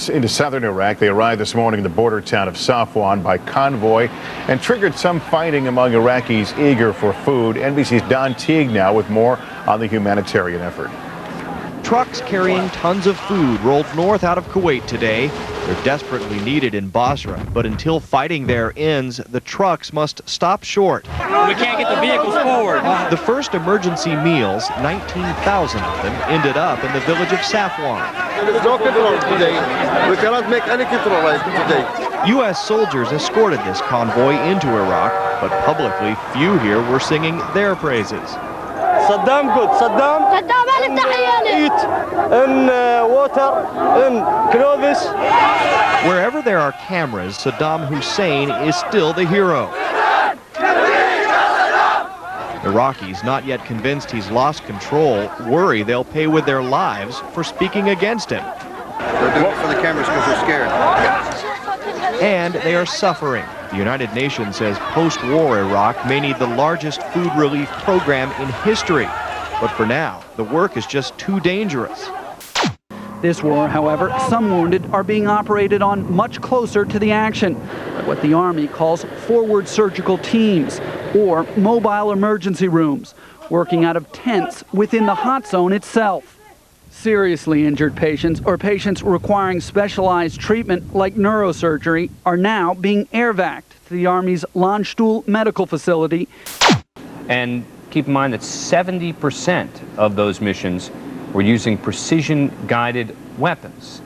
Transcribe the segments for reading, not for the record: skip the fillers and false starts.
Into southern Iraq, they arrived this morning in the border town of Safwan by convoy and triggered some fighting among Iraqis eager for food. NBC's Don Teague now with more on the humanitarian effort. Trucks carrying tons of food rolled north out of Kuwait today. They're desperately needed in Basra, but until fighting there ends, the trucks must stop short. We can't get the vehicles forward. The first emergency meals, 19,000 of them, ended up in the village of Safwan. There is no control today. We cannot make any control today. U.S. soldiers escorted this convoy into Iraq, but publicly few here were singing their praises. Saddam good. Saddam eat and water and clothes. Wherever there are cameras, Saddam Hussein is still the hero. Iraqis, not yet convinced he's lost control, worry they'll pay with their lives for speaking against him. They're doing it for the cameras because they're scared. And they are suffering. The United Nations says post-war Iraq may need the largest food relief program in history. But for now, the work is just too dangerous. This war, however, some wounded are being operated on much closer to the action by what the Army calls forward surgical teams, or mobile emergency rooms, working out of tents within the hot zone itself. Seriously injured patients or patients requiring specialized treatment like neurosurgery are now being airvac'd to the Army's Landstuhl medical facility. And keep in mind that 70% of those missions were using precision-guided weapons.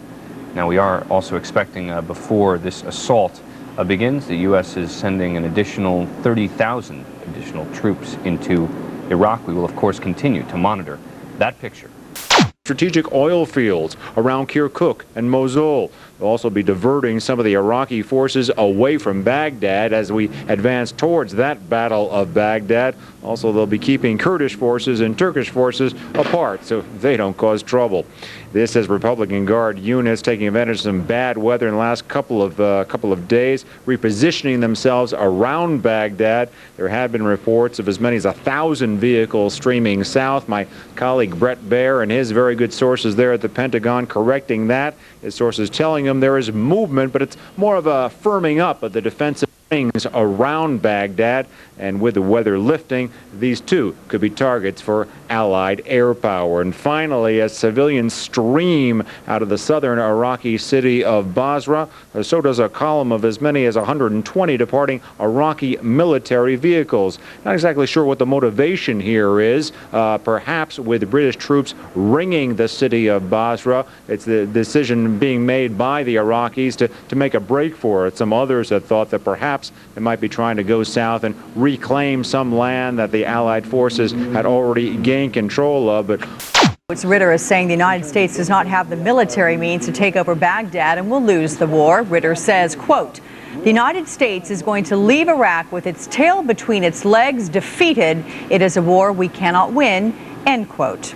Now, we are also expecting before this assault begins, the U.S. is sending an additional 30,000 additional troops into Iraq. We will, of course, continue to monitor that picture. Strategic oil fields around Kirkuk and Mosul. They'll also be diverting some of the Iraqi forces away from Baghdad as we advance towards that Battle of Baghdad. Also, they'll be keeping Kurdish forces and Turkish forces apart so they don't cause trouble. This as Republican Guard units taking advantage of some bad weather in the last couple of days, repositioning themselves around Baghdad. There have been reports of as many as 1,000 vehicles streaming south. My colleague Brett Baer and his very good sources there at the Pentagon correcting that. His sources telling him there is movement, but it's more of a firming up of the defensive rings around Baghdad, and with the weather lifting, these too could be targets for Allied air power. And finally, as civilians stream out of the southern Iraqi city of Basra, so does a column of as many as 120 departing Iraqi military vehicles. Not exactly sure what the motivation here is, perhaps with British troops ringing the city of Basra. It's the decision being made by the Iraqis to make a break for it. Some others have thought that perhaps they might be trying to go south and reclaim some land that the Allied forces had already gained control of. But Ritter is saying the United States does not have the military means to take over Baghdad and will lose the war. Ritter says, quote, "The United States is going to leave Iraq with its tail between its legs, defeated. It is a war we cannot win," end quote.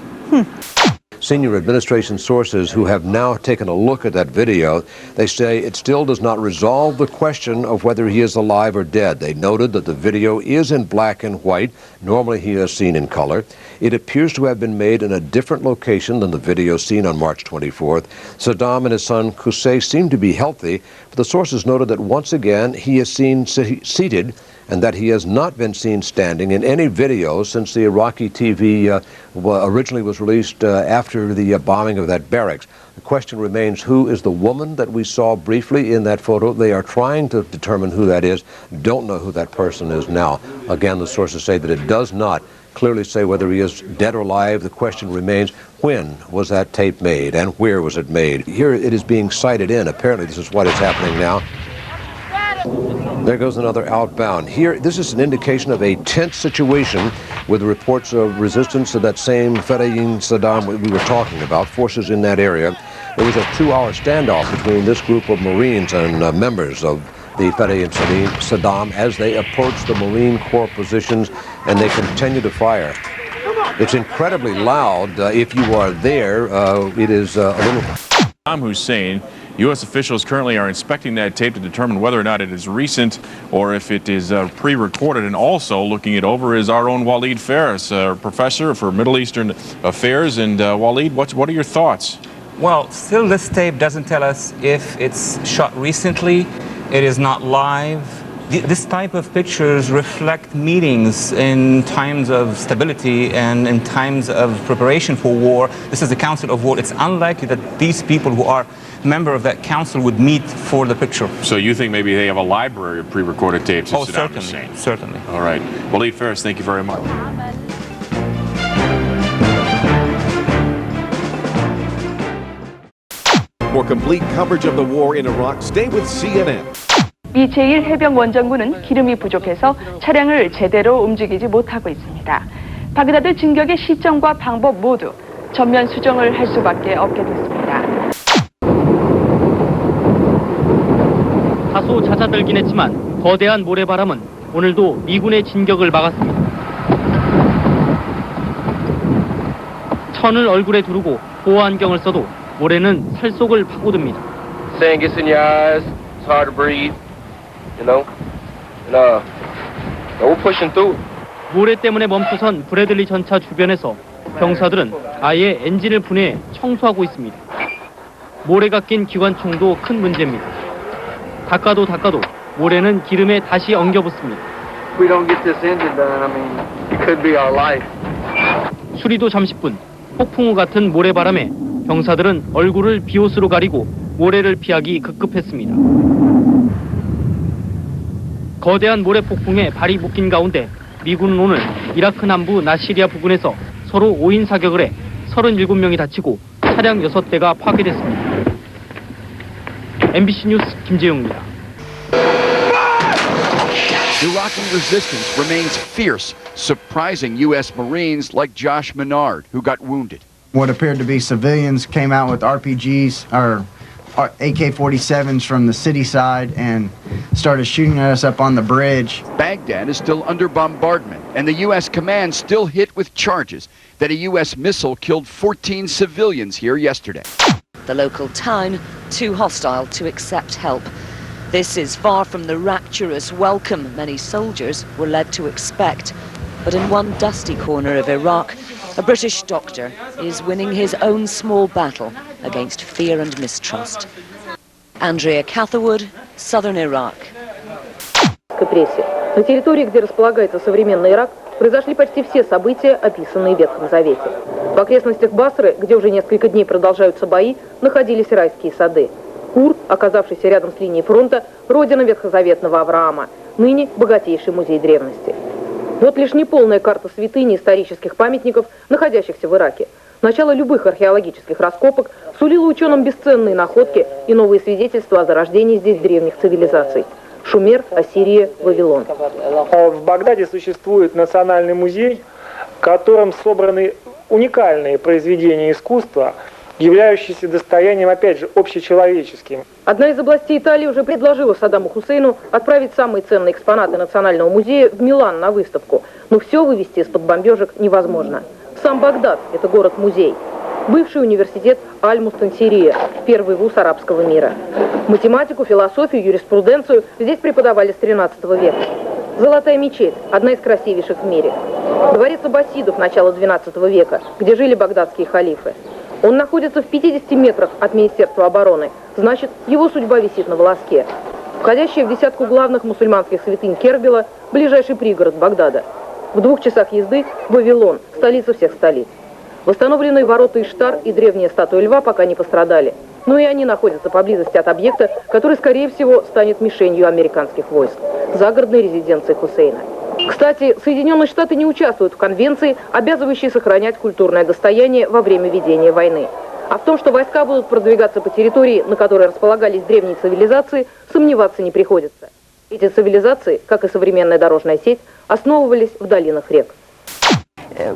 Senior administration sources who have now taken a look at that video, they say it still does not resolve the question of whether he is alive or dead. They noted that the video is in black and white. Normally he is seen in color. It appears to have been made in a different location than the video seen on March 24th. Saddam and his son Qusay seem to be healthy, but the sources noted that once again he is seen seated and that he has not been seen standing in any video since the Iraqi TV originally was released after the bombing of that barracks. The question remains, who is the woman that we saw briefly in that photo? They are trying to determine who that is. Don't know who that person is now. Again, the sources say that it does not clearly say whether he is dead or alive. The question remains, when was that tape made and where was it made? Here it is being sighted in. Apparently this is what is happening now. There goes another outbound. Here, this is an indication of a tense situation with reports of resistance to that same Fedayeen Saddam we were talking about, forces in that area. There was a 2-hour standoff between this group of Marines and members of the Fedayeen Saddam as they approached the Marine Corps positions, and they continue to fire. It's incredibly loud. If you are there, it is a little... Saddam Hussein. U.S. officials currently are inspecting that tape to determine whether or not it is recent or if it is pre-recorded. And also looking it over is our own Waleed Faris, professor for Middle Eastern Affairs. And Waleed, what are your thoughts? Well, still this tape doesn't tell us if it's shot recently, it is not live. This type of pictures reflect meetings in times of stability and in times of preparation for war. This is the Council of War. It's unlikely that these people who are member of that council would meet for the picture. So you think maybe they have a library of pre-recorded tapes of Oh, Saddam certainly, Hussein? certainly. All right. Waleed Ferris, thank you very much. For complete coverage of the war in Iraq, stay with CNN. 이 제1해병 원정군은 기름이 부족해서 차량을 제대로 움직이지 못하고 있습니다. 바그다드 진격의 시점과 방법 모두 전면 수정을 할 수밖에 없게 됐습니다. 다소 잦아들긴 했지만 거대한 모래바람은 오늘도 미군의 진격을 막았습니다. 천을 얼굴에 두르고 보호 안경을 써도 모래는 살속을 파고듭니다. Sand gets in your eyes, it's hard to breathe, you know, and we're pushing through. 모래 때문에 멈춰선 브래들리 전차 주변에서 병사들은 아예 엔진을 분해해 청소하고 있습니다. 모래가 낀 기관총도 큰 문제입니다. 닦아도 모래는 기름에 다시 엉겨붙습니다. If we don't get this engine done, I mean, it could be our life. 수리도 잠시뿐. 폭풍 후 같은 모래바람에 병사들은 얼굴을 비옷으로 가리고 모래를 피하기 급급했습니다. 거대한 모래 폭풍에 발이 묶인 가운데 미군은 오늘 이라크 남부 나시리아 부근에서 서로 5인 사격을 해 37명이 다치고 차량 6대가 파괴됐습니다. MBC 뉴스 김재용입니다. Iraqi resistance remains fierce, surprising U.S. Marines like Josh Menard, who got wounded. What appeared to be civilians came out with RPGs or AK-47s from the city side and started shooting at us up on the bridge. Baghdad is still under bombardment, and the U.S. command still hit with charges that a U.S. missile killed 14 civilians here yesterday. The local town too hostile to accept help. This is far from the rapturous welcome many soldiers were led to expect. But in one dusty corner of Iraq, a British doctor is winning his own small battle against fear and mistrust. Andrea Catherwood, Southern Iraq. На территории, где располагается современный Ирак, произошли почти все события, описанные в Ветхом Завете. В окрестностях Басры, где уже несколько дней продолжаются бои, находились райские сады. Кур, оказавшийся рядом с линией фронта, родина ветхозаветного Авраама, ныне богатейший музей древности. Вот лишь неполная карта святынь и исторических памятников, находящихся в Ираке. Начало любых археологических раскопок сулило ученым бесценные находки и новые свидетельства о зарождении здесь древних цивилизаций. Шумер, Ассирия, Вавилон. В Багдаде существует национальный музей, в котором собраны уникальные произведения искусства, являющиеся достоянием, опять же, общечеловеческим. Одна из областей Италии уже предложила Саддаму Хусейну отправить самые ценные экспонаты Национального музея в Милан на выставку. Но все вывести из-под бомбежек невозможно. Сам Багдад – это город-музей. Бывший университет Аль-Мустансирия, первый вуз арабского мира. Математику, философию, юриспруденцию здесь преподавали с 13 века. Золотая мечеть – одна из красивейших в мире. Дворец аббасидов начала 12 века, где жили багдадские халифы. Он находится в 50 метрах от Министерства обороны, значит, его судьба висит на волоске. Входящая в десятку главных мусульманских святынь Кербела – ближайший пригород Багдада. В 2 часах езды – Вавилон, столица всех столиц. Восстановленные ворота Иштар и древняя статуя льва пока не пострадали. Но и они находятся поблизости от объекта, который, скорее всего, станет мишенью американских войск – загородной резиденции Хусейна. Кстати, Соединенные Штаты не участвуют в конвенции, обязывающей сохранять культурное достояние во время ведения войны. А в том, что войска будут продвигаться по территории, на которой располагались древние цивилизации, сомневаться не приходится. Эти цивилизации, как и современная дорожная сеть, основывались в долинах рек.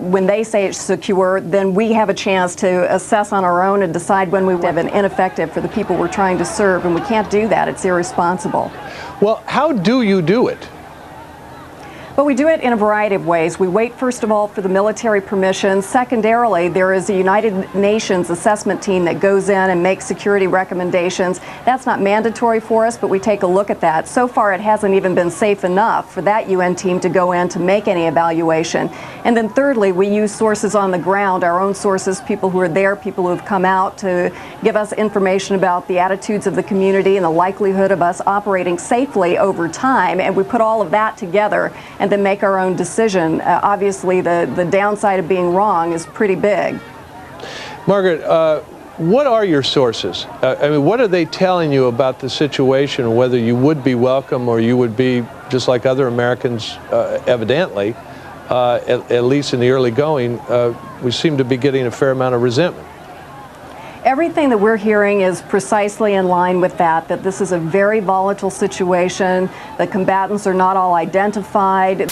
When they say it's secure, then we have a chance to assess on our own and decide when we have been ineffective for the people we're trying to serve, and we can't do that. It's irresponsible. Well, how do you do it? But we do it in a variety of ways. We wait, first of all, for the military permission. Secondarily, there is a United Nations assessment team that goes in and makes security recommendations. That's not mandatory for us, but we take a look at that. So far, it hasn't even been safe enough for that UN team to go in to make any evaluation. And then thirdly, we use sources on the ground, our own sources, people who are there, people who have come out to give us information about the attitudes of the community and the likelihood of us operating safely over time. And we put all of that together and then make our own decision. Obviously, the downside of being wrong is pretty big. Margaret, what are your sources? I mean, what are they telling you about the situation, whether you would be welcome or you would be, just like other Americans, evidently, at least in the early going, we seem to be getting a fair amount of resentment. Everything that we're hearing is precisely in line with that this is a very volatile situation. The combatants are not all identified.